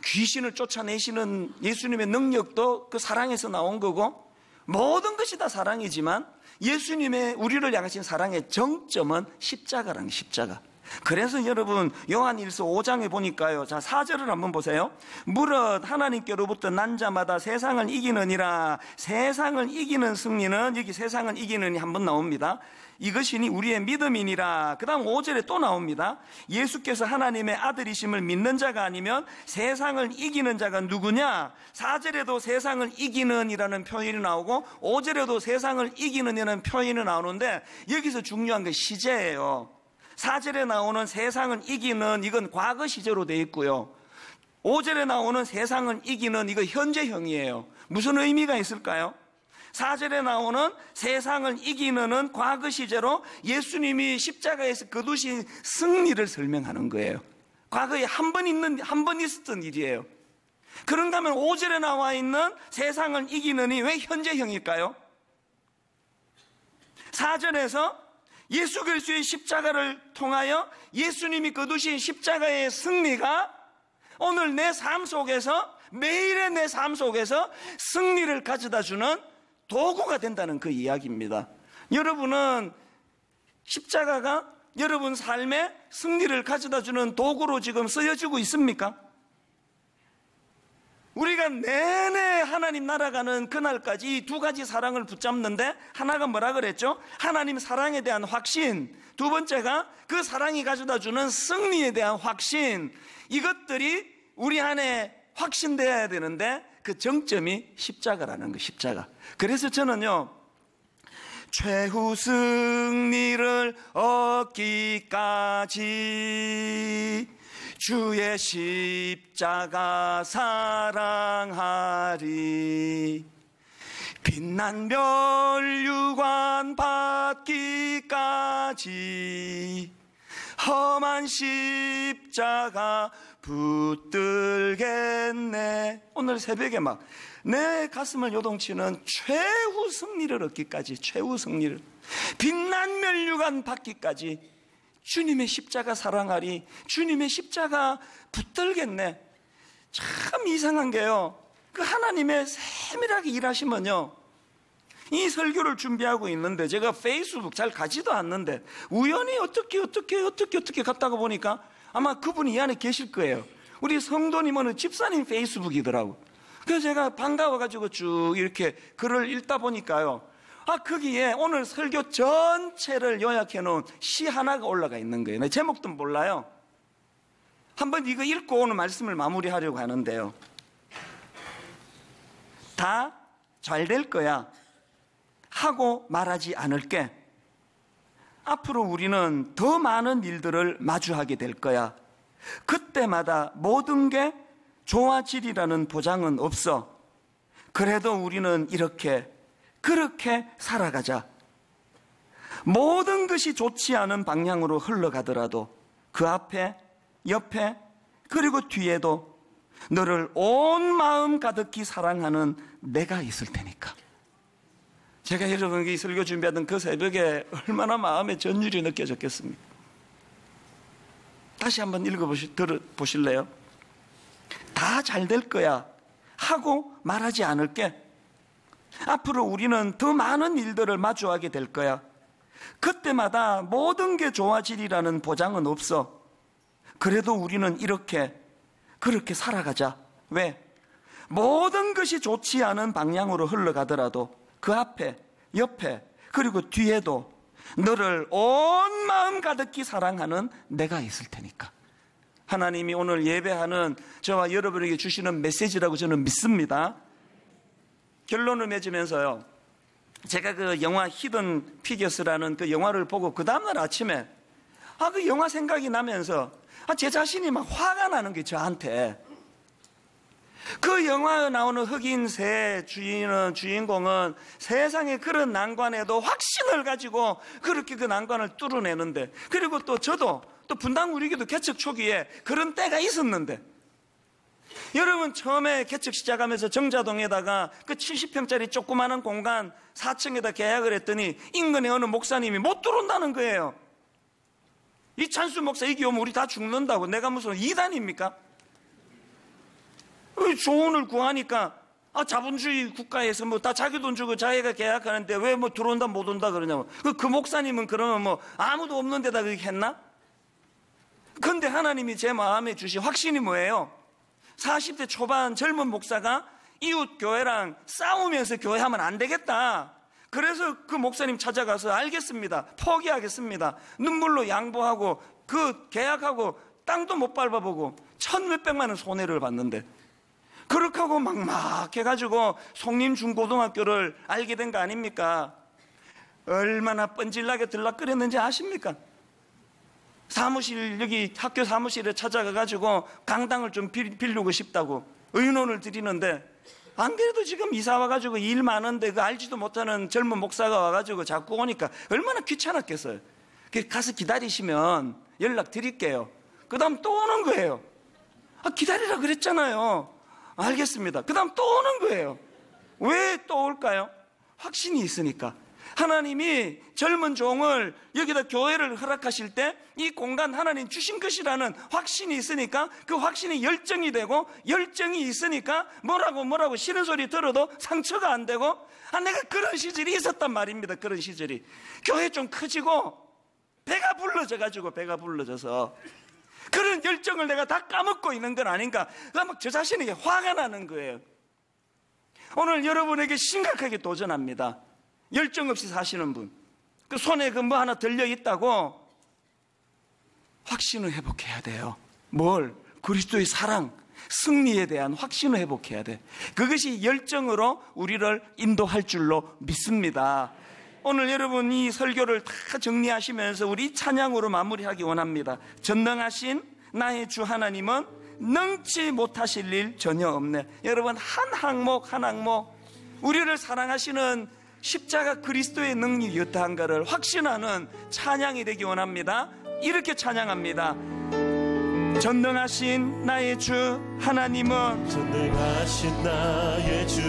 Speaker 4: 귀신을 쫓아내시는 예수님의 능력도 그 사랑에서 나온 거고, 모든 것이 다 사랑이지만 예수님의 우리를 향하신 사랑의 정점은 십자가라는 십자가. 그래서 여러분, 요한일서 5장에 보니까요, 자 4절을 한번 보세요. 무릇 하나님께로부터 난 자마다 세상을 이기느니라. 세상을 이기는 승리는, 여기 세상을 이기느니 한번 나옵니다. 이것이니 우리의 믿음이니라. 그 다음 5절에 또 나옵니다. 예수께서 하나님의 아들이심을 믿는 자가 아니면 세상을 이기는 자가 누구냐? 4절에도 세상을 이기는이라는 표현이 나오고 5절에도 세상을 이기는이라는 표현이 나오는데, 여기서 중요한 건 시제예요. 4절에 나오는 세상을 이기는, 이건 과거 시제로 되어 있고요, 5절에 나오는 세상을 이기는, 이거 현재형이에요. 무슨 의미가 있을까요? 4절에 나오는 세상을 이기는은 과거 시제로 예수님이 십자가에서 거두신 승리를 설명하는 거예요. 과거에 한 번 있었던 일이에요. 그런가 하면 5절에 나와 있는 세상을 이기는이 왜 현재형일까요? 4절에서 예수 그리스도의 십자가를 통하여 예수님이 거두신 십자가의 승리가 오늘 내 삶 속에서, 매일의 내 삶 속에서 승리를 가져다 주는 도구가 된다는 그 이야기입니다. 여러분은 십자가가 여러분 삶에 승리를 가져다 주는 도구로 지금 쓰여지고 있습니까? 우리가 내내 하나님 날아가는 그날까지 이 두 가지 사랑을 붙잡는데, 하나가 뭐라 그랬죠? 하나님 사랑에 대한 확신, 두 번째가 그 사랑이 가져다 주는 승리에 대한 확신. 이것들이 우리 안에 확신되어야 되는데 그 정점이 십자가라는 거, 십자가. 그래서 저는요, 최후 승리를 얻기까지 주의 십자가 사랑하리. 빛난 멸류관 받기까지 험한 십자가 붙들겠네. 오늘 새벽에 막 내 가슴을 요동치는 최후 승리를 얻기까지, 최후 승리를, 빛난 멸류관 받기까지 주님의 십자가 사랑하리. 주님의 십자가 붙들겠네. 참 이상한 게요, 그 하나님의 세밀하게 일하시면요, 이 설교를 준비하고 있는데 제가 페이스북 잘 가지도 않는데 우연히 어떻게 갔다가 보니까 아마 그분이 이 안에 계실 거예요. 우리 성도님은 집사님 페이스북이더라고. 그래서 제가 반가워가지고 쭉 이렇게 글을 읽다 보니까요, 거기에 오늘 설교 전체를 요약해 놓은 시 하나가 올라가 있는 거예요. 내 제목도 몰라요. 한번 이거 읽고 오늘 말씀을 마무리하려고 하는데요. 다 잘 될 거야 하고 말하지 않을게. 앞으로 우리는 더 많은 일들을 마주하게 될 거야. 그때마다 모든 게 좋아지리라는 보장은 없어. 그래도 우리는 그렇게 살아가자. 모든 것이 좋지 않은 방향으로 흘러가더라도 그 앞에, 옆에, 그리고 뒤에도 너를 온 마음 가득히 사랑하는 내가 있을 테니까. 제가 여러분에게 이 설교 준비하던 그 새벽에 얼마나 마음의 전율이 느껴졌겠습니까? 다시 한번 들어보실래요? 다 잘 될 거야 하고 말하지 않을게. 앞으로 우리는 더 많은 일들을 마주하게 될 거야. 그때마다 모든 게 좋아지리라는 보장은 없어. 그래도 우리는 그렇게 살아가자. 왜? 모든 것이 좋지 않은 방향으로 흘러가더라도 그 앞에, 옆에, 그리고 뒤에도 너를 온 마음 가득히 사랑하는 내가 있을 테니까. 하나님이 오늘 예배하는 저와 여러분에게 주시는 메시지라고 저는 믿습니다. 결론을 맺으면서요, 제가 그 영화 히든 피겨스라는 그 영화를 보고 그 다음날 아침에 그 영화 생각이 나면서 제 자신이 막 화가 나는 게 저한테. 그 영화에 나오는 흑인 새 주인공은 세상에 그런 난관에도 확신을 가지고 그렇게 그 난관을 뚫어내는데, 그리고 또 저도 또 분당 우리교도 개척 초기에 그런 때가 있었는데, 여러분 처음에 개척 시작하면서 정자동에다가 그 70평짜리 조그마한 공간 4층에다 계약을 했더니 인근의 어느 목사님이 못 들어온다는 거예요. 이찬수 목사 여기 오면 우리 다 죽는다고. 내가 무슨 이단입니까? 조언을 구하니까 자본주의 국가에서 뭐 다 자기 돈 주고 자기가 계약하는데 왜 뭐 들어온다 못 온다 그러냐고. 그 목사님은 그러면 뭐 아무도 없는 데다 그렇게 했나? 근데 하나님이 제 마음에 주신 확신이 뭐예요? 40대 초반 젊은 목사가 이웃 교회랑 싸우면서 교회하면 안 되겠다. 그래서 그 목사님 찾아가서 알겠습니다, 포기하겠습니다, 눈물로 양보하고 그 계약하고 땅도 못 밟아보고 1,몇백만 원 손해를 봤는데, 그렇게 하고 막 해가지고 송림 중고등학교를 알게 된 거 아닙니까? 얼마나 뻔질나게 들락거렸는지 아십니까? 여기 학교 사무실에 찾아가가지고 강당을 좀 빌리고 싶다고 의논을 드리는데, 안 그래도 지금 이사 와가지고 일 많은데 그 알지도 못하는 젊은 목사가 와가지고 자꾸 오니까 얼마나 귀찮았겠어요. 가서 기다리시면 연락 드릴게요. 그 다음 또 오는 거예요. 기다리라 그랬잖아요. 알겠습니다. 그 다음 또 오는 거예요. 왜 또 올까요? 확신이 있으니까. 하나님이 젊은 종을 여기다 교회를 허락하실 때 이 공간 하나님 주신 것이라는 확신이 있으니까, 그 확신이 열정이 되고, 열정이 있으니까 뭐라고 싫은 소리 들어도 상처가 안 되고, 내가 그런 시절이 있었단 말입니다. 그런 시절이. 교회 좀 커지고 배가 불러져서 그런 열정을 내가 다 까먹고 있는 건 아닌가. 막 저 자신에게 화가 나는 거예요. 오늘 여러분에게 심각하게 도전합니다. 열정 없이 사시는 분, 그 손에 그 뭐 하나 들려 있다고 확신을 회복해야 돼요. 뭘? 그리스도의 사랑, 승리에 대한 확신을 회복해야 돼. 그것이 열정으로 우리를 인도할 줄로 믿습니다. 오늘 여러분 이 설교를 다 정리하시면서 우리 찬양으로 마무리하기 원합니다. 전능하신 나의 주 하나님은 능치 못하실 일 전혀 없네. 여러분 한 항목 우리를 사랑하시는 십자가 그리스도의 능력이 어떠한가를 확신하는 찬양이 되기 원합니다. 이렇게 찬양합니다. 전능하신 나의 주 하나님은,
Speaker 5: 전능하신 나의 주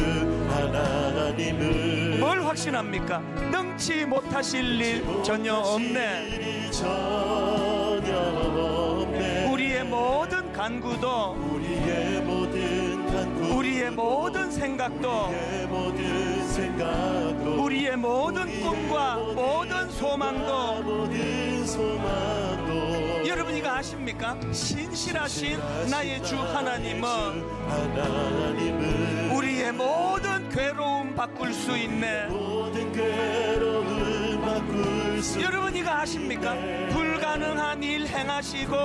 Speaker 5: 하나님은
Speaker 4: 뭘 확신합니까? 능치 못하실 일 전혀 없네. 우리의 모든 간구도, 우리의 우리의 모든 생각도 우리의 모든 꿈과 모든 소망도 여러분 이거 아십니까? 신실하신 나의 주 하나님은 우리의 모든 괴로움 바꿀 수 있네. 여러분 이거 아십니까? 불가능한 일 행하시고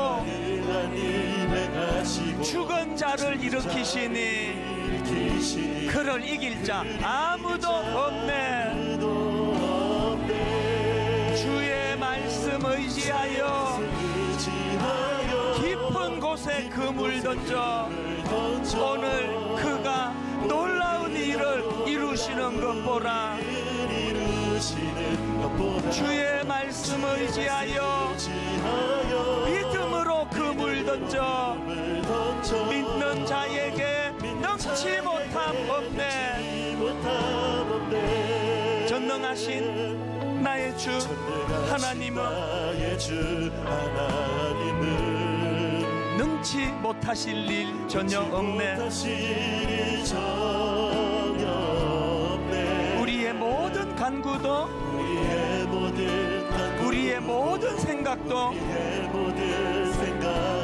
Speaker 4: 죽은 자를 일으키시니 그를 이길 자 아무도 없네. 주의 말씀 의지하여 깊은 곳에 그물 던져 오늘 그가 놀라운 일을 이루시는 것 보라. 주의 말씀 의지하여 믿음으로 그물 던져 믿는 자에게 능치 못함 없네. 전능하신 나의 주 하나님은 능치 못하실 일 전혀 없네. 우리의 모든 간구도 우리의 모든 생각도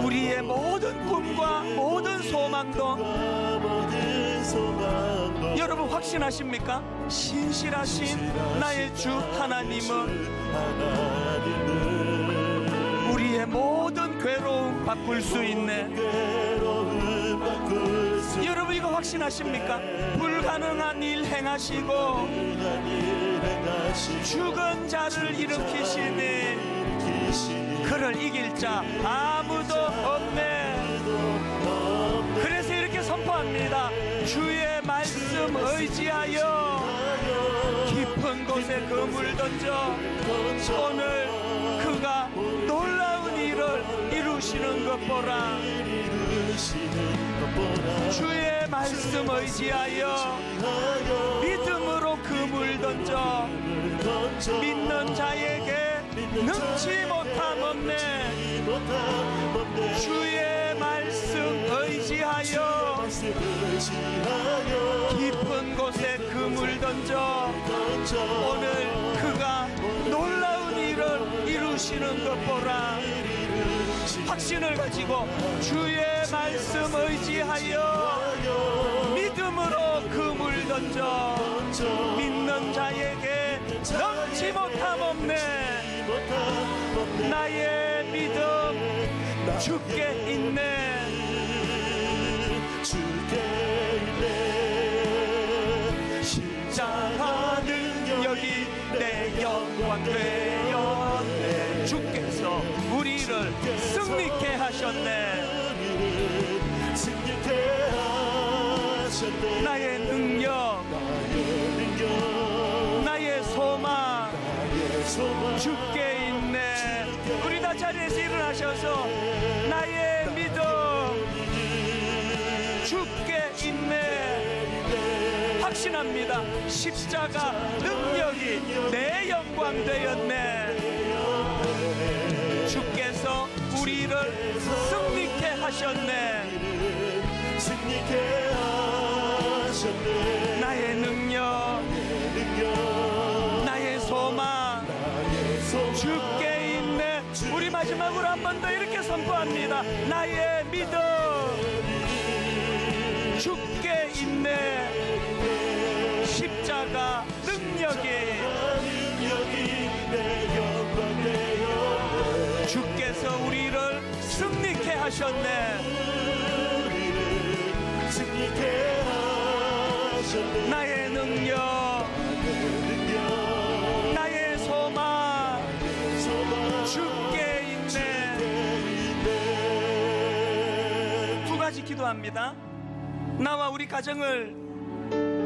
Speaker 4: 우리의 모든 꿈과 모든 소망도 여러분 확신하십니까? 신실하신 나의 주 하나님은 우리의 모든 괴로움 바꿀 수 있네. 여러분 이거 확신하십니까? 불가능한 일 행하시고 죽은 자를 일으키시니 그를 이길 자 아무도 없네. 그래서 이렇게 선포합니다. 주의 말씀 의지하여 깊은 곳에 그물 던져 오늘 그가 놀라운 일을 이루시는 것 보라. 주의 말씀 의지하여 믿음으로 그물 던져 믿는 자에게 능치 못함 없네. 주의 말씀 의지하여 깊은 곳에 그물 던져 오늘 그가 놀라운 일을 이루시는 것 보라. 확신을 가지고 주의 말씀 의지하여 믿음으로 그물 던져 믿는 자에게 넘지 못함 없네. 나의 믿음 주께 있네. 십자가 능력이 내 영광 되었네. 주께서 우리를 승리케 하셨네. 나의 능력 나의 소망 주께 있네. 우리 다 자리에서 일어나셔서 나의 믿음 주께 있네. 확신합니다. 십자가 능력이 내 영광 되었네. 주께서 우리를 승리케 하셨네. 나의 능력 나의 소망 주께 있네. 우리 마지막으로 한 번 더 이렇게 선포합니다. 나의 믿음 주께 있네. 십자가 능력이 주께서 우리를 승리케 하셨네. 나의 능력 나의 소망 주께 있네. 두 가지 기도합니다. 나와 우리 가정을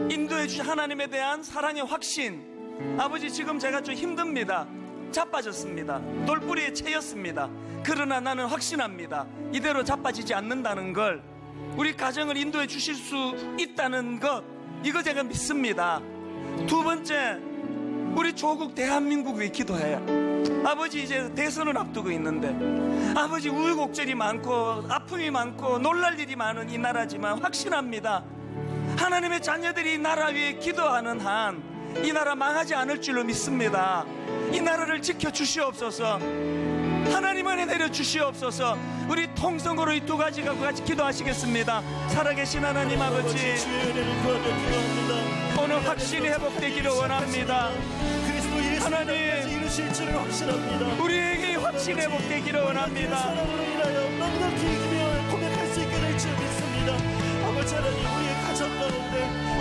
Speaker 4: 인도해 주신 하나님에 대한 사랑의 확신. 아버지 지금 제가 좀 힘듭니다. 자빠졌습니다. 돌뿌리에 채였습니다. 그러나 나는 확신합니다. 이대로 자빠지지 않는다는 걸, 우리 가정을 인도해 주실 수 있다는 것, 이거 제가 믿습니다. 두 번째, 우리 조국 대한민국 위해 기도해요. 아버지 이제 대선을 앞두고 있는데 아버지 우여곡절이 많고 아픔이 많고 놀랄 일이 많은 이 나라지만 확신합니다. 하나님의 자녀들이 나라 위에 기도하는 한 이 나라 망하지 않을 줄로 믿습니다. 이 나라를 지켜주시옵소서. 하나님 안에 내려주시옵소서. 우리 통성으로 이 두 가지가 같이 기도하시겠습니다. 살아계신 하나님 아버지, 오늘 확신이 회복되기를 원합니다. 하나님, 우리에게 확신이 회복되기를 원합니다.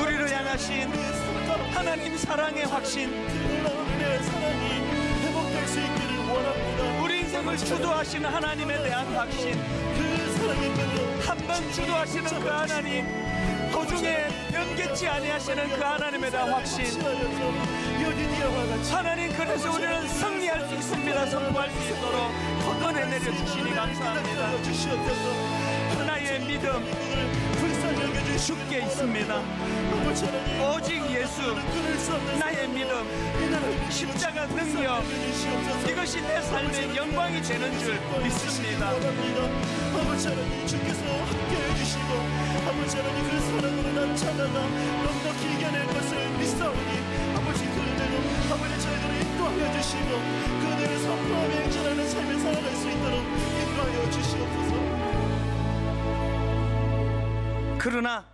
Speaker 4: 우리를 향하신 하나님 사랑의 확신, 우리 인생을 주도하시는 하나님에 대한 확신, 한 번 주도하시는 그 하나님, 도중에 변개치 아니하시는 그 하나님에 대한 확신. 하나님, 그래서 우리는 승리할 수 있습니다. 선포할 수 있도록 은혜 내려주시니 감사합니다. 나의 믿음 주께 있습니다. 오직 예수, 나의 믿음, 십자가 능력, 이것이 내 삶의 영광이 되는 줄 믿습니다.
Speaker 6: 아버지 하나님, 주께서 함께해 주시고 아버지 하나님, 그 사랑으로 나타나가 넉넉히 이겨낼 것을 믿사오니 아버지, 그대로 아버지 저희들을 인도하여 주시고 그대를 선포하며 행진하는 삶을 살아갈 수 있도록 인도하여 주시옵소서.
Speaker 4: 그러나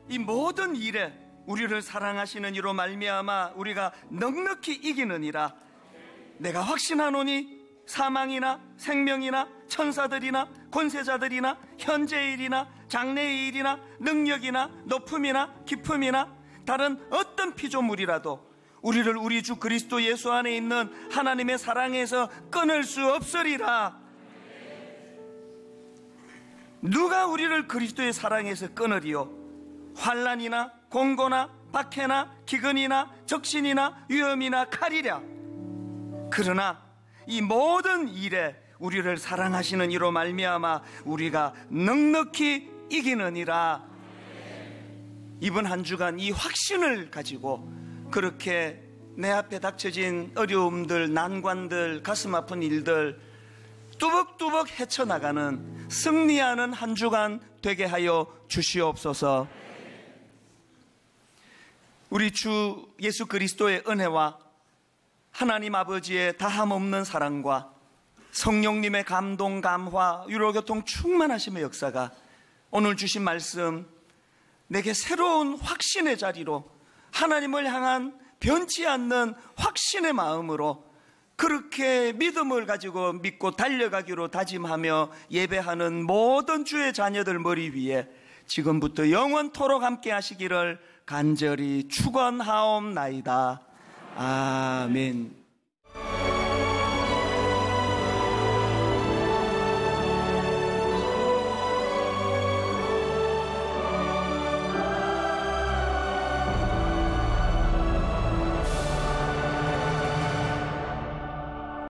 Speaker 4: 이 모든 일에 우리를 사랑하시는 이로 말미암아 우리가 넉넉히 이기느니라. 내가 확신하노니 사망이나 생명이나 천사들이나 권세자들이나 현재의 일이나 장래의 일이나 능력이나 높음이나 깊음이나 다른 어떤 피조물이라도 우리를 우리 주 그리스도 예수 안에 있는 하나님의 사랑에서 끊을 수 없으리라. 누가 우리를 그리스도의 사랑에서 끊으리요? 환난이나 공고나 박해나 기근이나 적신이나 위험이나 칼이랴. 그러나 이 모든 일에 우리를 사랑하시는 이로 말미암아 우리가 넉넉히 이기느니라. 이번 한 주간 이 확신을 가지고 그렇게 내 앞에 닥쳐진 어려움들, 난관들, 가슴 아픈 일들 뚜벅뚜벅 헤쳐나가는 승리하는 한 주간 되게 하여 주시옵소서. 우리 주 예수 그리스도의 은혜와 하나님 아버지의 다함없는 사랑과 성령님의 감동, 감화, 유로교통 충만하심의 역사가 오늘 주신 말씀 내게 새로운 확신의 자리로 하나님을 향한 변치 않는 확신의 마음으로 그렇게 믿음을 가지고 믿고 달려가기로 다짐하며 예배하는 모든 주의 자녀들 머리 위에 지금부터 영원토록 함께 하시기를 간절히 축원하옵나이다. 아멘.